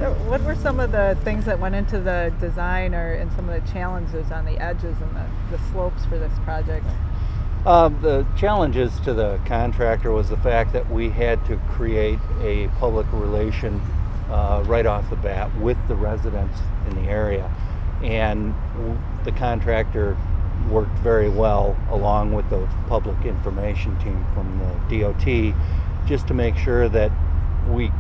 What were some of the things that went into the design and some of the challenges on the edges and the slopes for this project? The challenges to the contractor was the fact that we had to create a public relation right off the bat with the residents in the area, and the contractor worked very well along with the public information team from the DOT just to make sure that we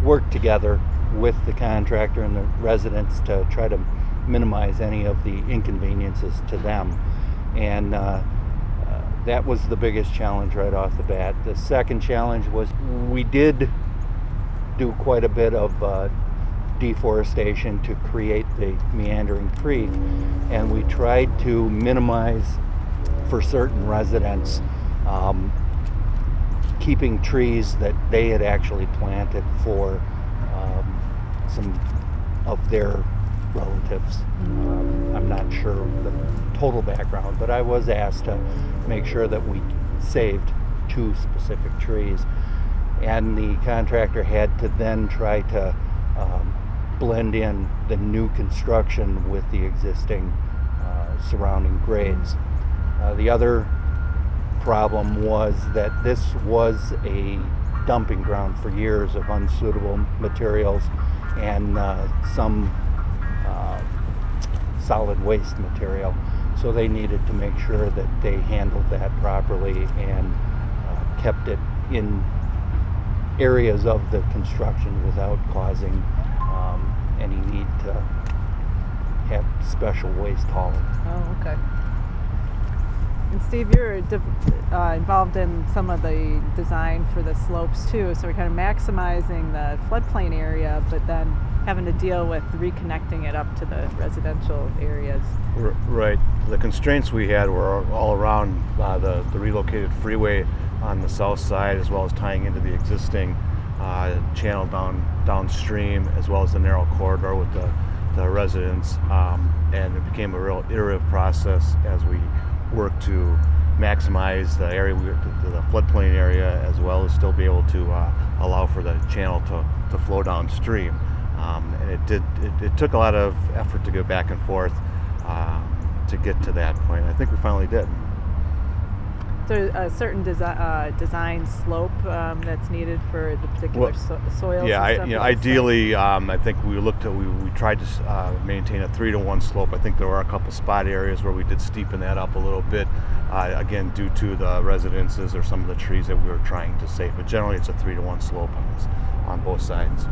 worked together with the contractor and the residents to try to minimize any of the inconveniences to them. And that was the biggest challenge right off the bat. The second challenge was we did do quite a bit of deforestation to create the meandering creek, and we tried to minimize, for certain residents, keeping trees that they had actually planted for some of their relatives. I'm not sure the total background, but I was asked to make sure that we saved 2 specific trees, and the contractor had to then try to blend in the new construction with the existing surrounding grades. The other problem was that this was a dumping ground for years of unsuitable materials and some solid waste material. So they needed to make sure that they handled that properly and kept it in areas of the construction without causing any need to have special waste hauling. Oh, okay. And Steve, you're involved in some of the design for the slopes too, so we're kind of maximizing the floodplain area, but then having to deal with reconnecting it up to the residential areas. Right. The constraints we had were all around the relocated freeway on the south side, as well as tying into the existing channel downstream, as well as the narrow corridor with the residents, and it became a real iterative process as we worked to maximize the area, the floodplain area, as well as still be able to allow for the channel to flow downstream. And it took a lot of effort to go back and forth to get to that point. I think we finally did. So a certain design slope that's needed for the particular soils. Yeah, and stuff, ideally, I think we tried to maintain a 3-to-1 slope. I think there were a couple spot areas where we did steepen that up a little bit, again due to the residences or some of the trees that we were trying to save. But generally, it's a 3-to-1 slope on both sides.